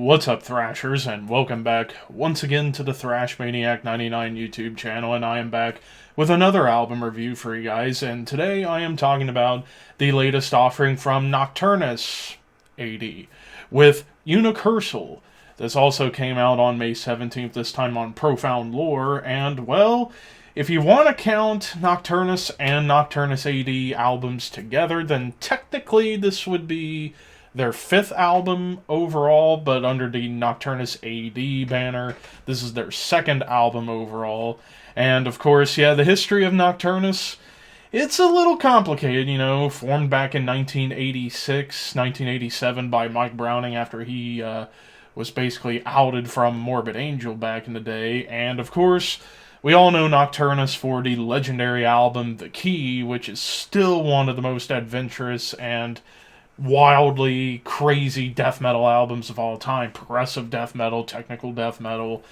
What's up, Thrashers, and welcome back once again to the Thrash Maniac 99 YouTube channel, and I am back with another album review for you guys, and today I am talking about the latest offering from Nocturnus A.D. with UNICURSAL. This also came out on May 17th, this time on Profound Lore, and, well, if you want to count Nocturnus and Nocturnus A.D. albums together, then technically this would be their fifth album overall, but under the Nocturnus A.D. banner, this is their second album overall. And, of course, yeah, the history of Nocturnus, it's a little complicated, you know, formed back in 1986, 1987 by Mike Browning after he was basically outed from Morbid Angel back in the day. And, of course, we all know Nocturnus for the legendary album The Key, which is still one of the most adventurous and wildly crazy death metal albums of all time. Progressive death metal, technical death metal.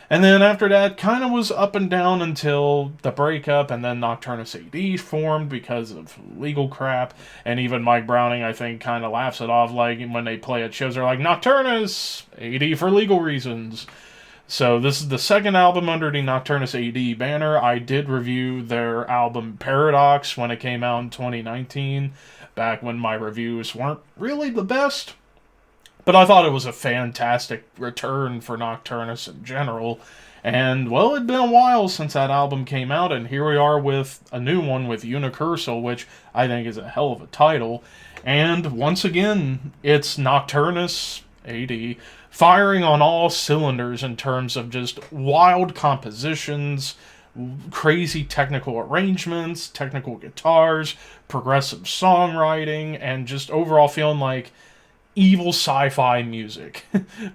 And then after that, kind of was up and down until the breakup, and then Nocturnus A.D. formed because of legal crap. And even Mike Browning, I think, kind of laughs it off, like when they play at shows, they're like, Nocturnus A.D. for legal reasons. So this is the second album under the Nocturnus A.D. banner. I did review their album Paradox when it came out in 2019, back when my reviews weren't really the best. But I thought it was a fantastic return for Nocturnus in general. And, well, it'd been a while since that album came out, and here we are with a new one with UNICURSAL, which I think is a hell of a title. And, once again, it's Nocturnus A.D. firing on all cylinders in terms of just wild compositions, crazy technical arrangements, technical guitars, progressive songwriting, and just overall feeling like evil sci-fi music,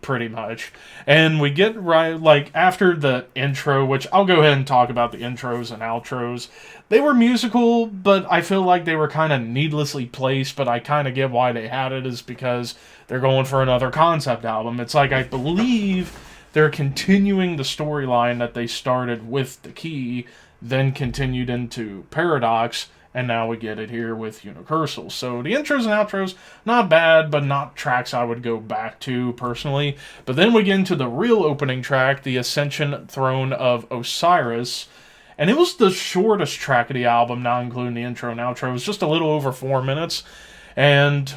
pretty much. And we get right, like, after the intro, which I'll go ahead and talk about the intros and outros. They were musical, but I feel like they were kind of needlessly placed, but I kind of get why they had it, is because they're going for another concept album. It's like, I believe they're continuing the storyline that they started with The Key, then continued into Paradox, and now we get it here with UNICURSAL. So the intros and outros, not bad, but not tracks I would go back to personally. But then we get into the real opening track, the Ascension Throne of Osiris, and it was the shortest track of the album, not including the intro and outro. It was just a little over 4 minutes, and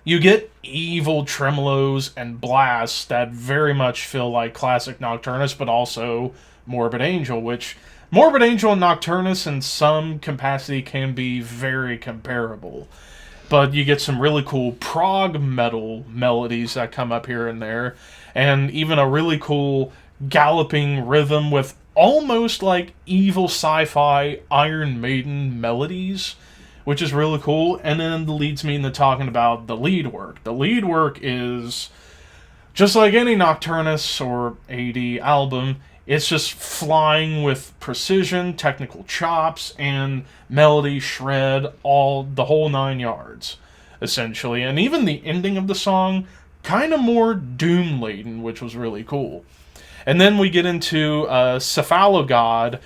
you get evil tremolos and blasts that very much feel like classic Nocturnus, but also Morbid Angel, which Morbid Angel and Nocturnus in some capacity can be very comparable. But you get some really cool prog metal melodies that come up here and there, and even a really cool galloping rhythm with almost like evil sci-fi Iron Maiden melodies, which is really cool. And then it leads me into talking about the lead work. The lead work is just like any Nocturnus or AD album. It's just flying with precision, technical chops, and melody shred, the whole 9 yards, essentially. And even the ending of the song, kind of more doom-laden, which was really cool. And then we get into Cephalogod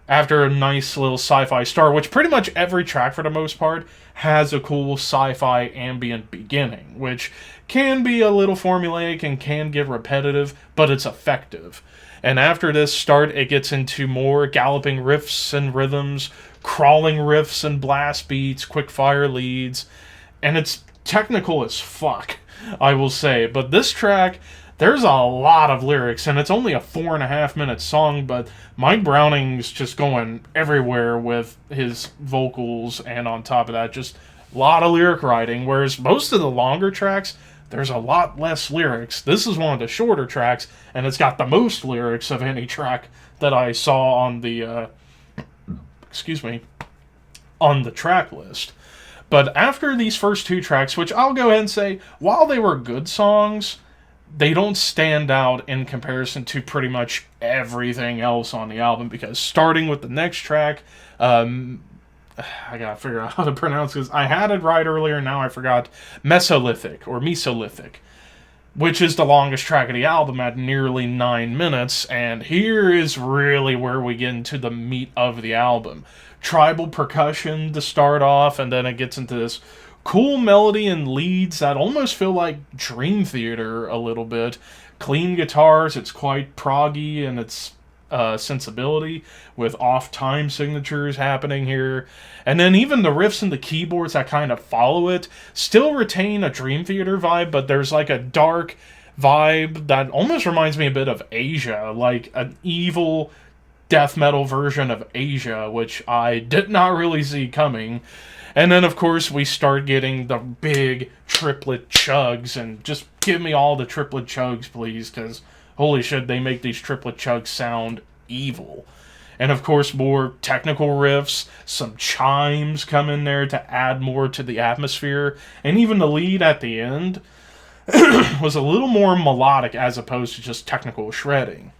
after a nice little sci-fi start, which pretty much every track, for the most part, has a cool sci-fi ambient beginning, which can be a little formulaic and can get repetitive, but it's effective. And after this start, it gets into more galloping riffs and rhythms, crawling riffs and blast beats, quick-fire leads, and it's technical as fuck, I will say. But this track, there's a lot of lyrics, and it's only a 4.5-minute song, but Mike Browning's just going everywhere with his vocals, and on top of that, just a lot of lyric writing, whereas most of the longer tracks, there's a lot less lyrics. This is one of the shorter tracks, and it's got the most lyrics of any track that I saw on the, on the track list. But after these first two tracks, which I'll go ahead and say, while they were good songs, they don't stand out in comparison to pretty much everything else on the album, because starting with the next track, I gotta figure out how to pronounce this. I had it right earlier, now I forgot. Mesolithic, which is the longest track of the album at nearly 9 minutes, and here is really where we get into the meat of the album. Tribal percussion to start off, and then it gets into this Cool melody and leads that almost feel like Dream Theater a little bit. Clean guitars, it's quite proggy in its sensibility, with off-time signatures happening here. And then even the riffs and the keyboards that kind of follow it still retain a Dream Theater vibe, but there's like a dark vibe that almost reminds me a bit of Asia, like an evil death metal version of Asia, which I did not really see coming. And then, of course, we start getting the big triplet chugs, and just give me all the triplet chugs, please, because holy shit, they make these triplet chugs sound evil. And, of course, more technical riffs, some chimes come in there to add more to the atmosphere, and even the lead at the end was a little more melodic as opposed to just technical shredding.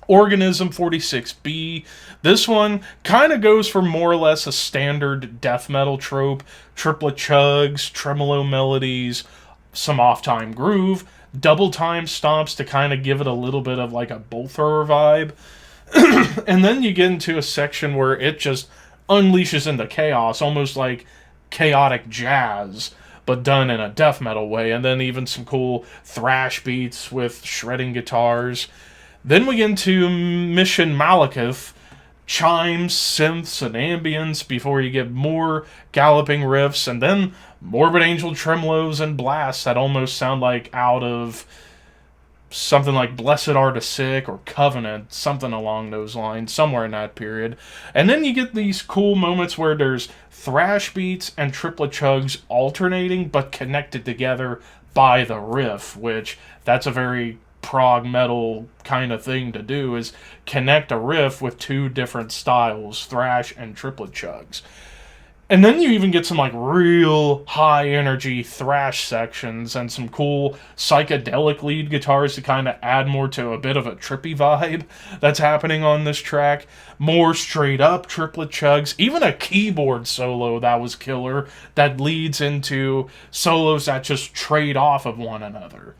Organism 46B. This one kind of goes for more or less a standard death metal trope. Triplet chugs, tremolo melodies, some off-time groove, double time stomps to kind of give it a little bit of like a bull thrower vibe. And then you get into a section where it just unleashes into chaos, almost like chaotic jazz, but done in a death metal way. And then even some cool thrash beats with shredding guitars. Then we get into Mission Malekith, chimes, synths, and ambience before you get more galloping riffs, and then Morbid Angel tremolos and blasts that almost sound like out of something like Blessed Are the Sick or Covenant, something along those lines, somewhere in that period. And then you get these cool moments where there's thrash beats and triplet chugs alternating but connected together by the riff, which that's a very prog metal kind of thing to do, is connect a riff with two different styles, thrash and triplet chugs. And then you even get some like real high energy thrash sections and some cool psychedelic lead guitars to kind of add more to a bit of a trippy vibe that's happening on this track. More straight up triplet chugs, even a keyboard solo that was killer that leads into solos that just trade off of one another.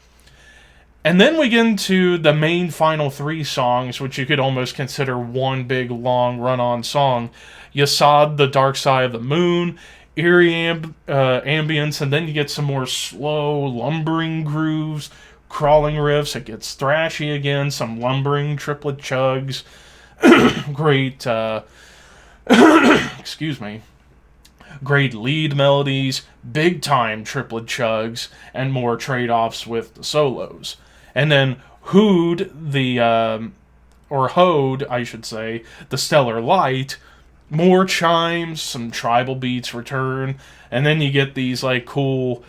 And then we get into the main final three songs, which you could almost consider one big, long, run-on song. Yasad, The Dark Side of the Moon, eerie ambience, and then you get some more slow, lumbering grooves, crawling riffs. It gets thrashy again, some lumbering triplet chugs. Great, excuse me. Great lead melodies, big-time triplet chugs, and more trade-offs with the solos. And then Hode, I should say, the Stellar Light, more chimes, some tribal beats return, and then you get these like cool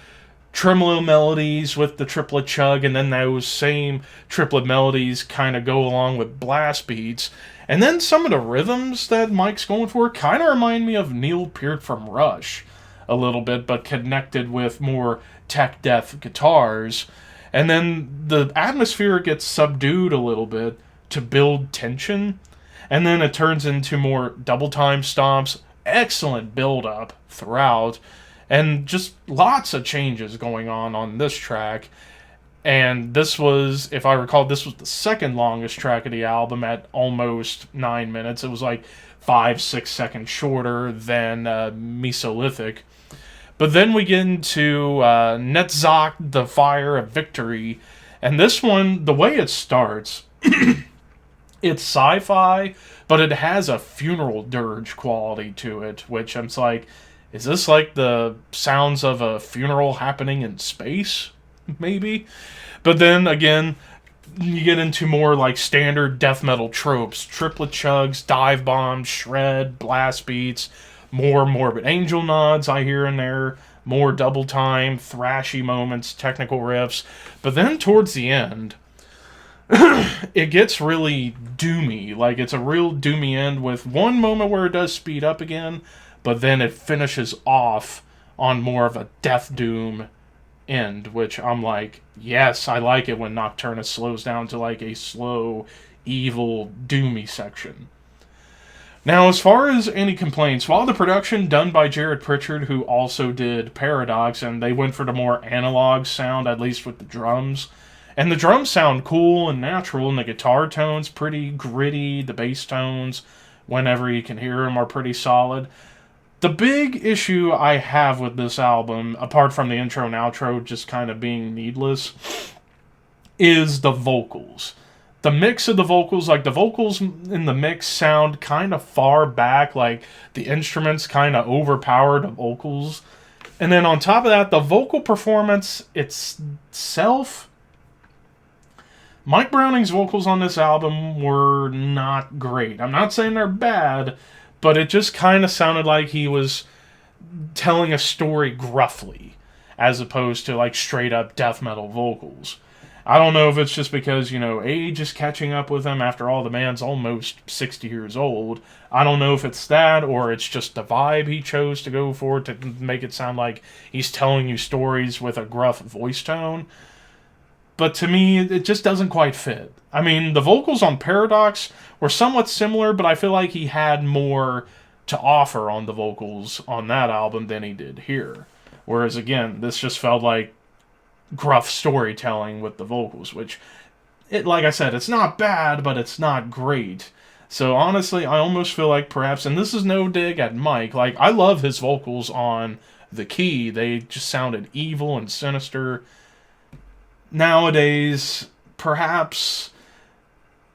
tremolo melodies with the triplet chug, and then those same triplet melodies kind of go along with blast beats. And then some of the rhythms that Mike's going for kind of remind me of Neil Peart from Rush a little bit, but connected with more tech death guitars. And then the atmosphere gets subdued a little bit to build tension. And then it turns into more double time stomps, excellent build up throughout, and just lots of changes going on this track. And this was, if I recall, this was the second longest track of the album at almost 9 minutes. It was like 5-6 seconds shorter than Mesolithic. But then we get into Netzach, The Fire of Victory. And this one, the way it starts, it's sci-fi, but it has a funeral dirge quality to it, which I'm like, is this like the sounds of a funeral happening in space? Maybe? But then, again, you get into more like standard death metal tropes. Triplet chugs, dive bombs, shred, blast beats, more Morbid Angel nods I hear in there, more double time, thrashy moments, technical riffs. But then towards the end, it gets really doomy. Like, it's a real doomy end with one moment where it does speed up again, but then it finishes off on more of a death doom end, which I'm like, yes, I like it when Nocturnus slows down to like a slow, evil, doomy section. Now, as far as any complaints, while the production done by Jared Pritchard, who also did Paradox, and they went for the more analog sound, at least with the drums, and the drums sound cool and natural, and the guitar tones pretty gritty, the bass tones, whenever you can hear them, are pretty solid. The big issue I have with this album, apart from the intro and outro just kind of being needless, is the vocals. The mix of the vocals, like the vocals in the mix sound kind of far back, like the instruments kind of overpower the vocals. And then on top of that, the vocal performance itself, Mike Browning's vocals on this album were not great. I'm not saying they're bad, but it just kind of sounded like he was telling a story gruffly, as opposed to like straight up death metal vocals. I don't know if it's just because, age is catching up with him. After all, the man's almost 60 years old. I don't know if it's that, or it's just the vibe he chose to go for to make it sound like he's telling you stories with a gruff voice tone. But to me, it just doesn't quite fit. I mean, the vocals on Paradox were somewhat similar, but I feel like he had more to offer on the vocals on that album than he did here. Whereas, again, this just felt like gruff storytelling with the vocals, which, like I said, it's not bad, but it's not great. So honestly, I almost feel like perhaps, and this is no dig at Mike, like, I love his vocals on The Key. They just sounded evil and sinister. Nowadays, perhaps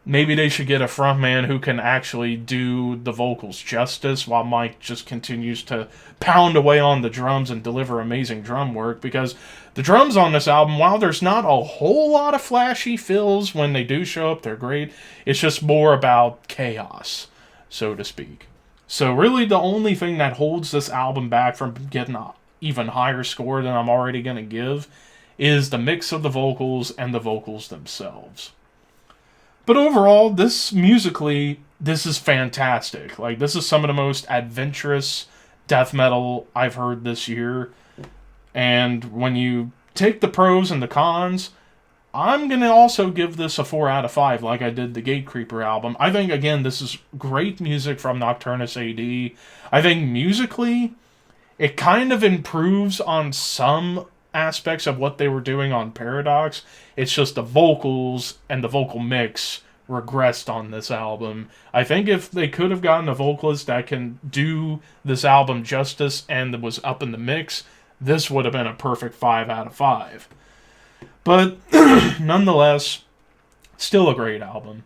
maybe they should get a frontman who can actually do the vocals justice while Mike just continues to pound away on the drums and deliver amazing drum work, because the drums on this album, while there's not a whole lot of flashy fills when they do show up, they're great. It's just more about chaos, so to speak. So really the only thing that holds this album back from getting an even higher score than I'm already going to give is the mix of the vocals and the vocals themselves. But overall, musically, this is fantastic. Like, this is some of the most adventurous death metal I've heard this year. And when you take the pros and the cons, I'm going to also give this a 4 out of 5, like I did the Gatecreeper album. I think, again, this is great music from Nocturnus A.D. I think musically, it kind of improves on some aspects of what they were doing on Paradox. It's just the vocals and the vocal mix regressed on this album. I think if they could have gotten a vocalist that can do this album justice and was up in the mix, this would have been a perfect 5 out of 5. But nonetheless, still a great album.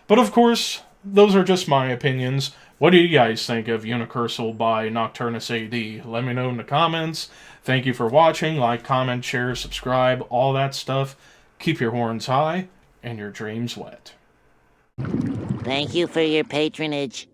But of course, those are just my opinions. What do you guys think of Unicursal by Nocturnus A.D? Let me know in the comments. Thank you for watching. Like, comment, share, subscribe, all that stuff. Keep your horns high and your dreams wet. Thank you for your patronage.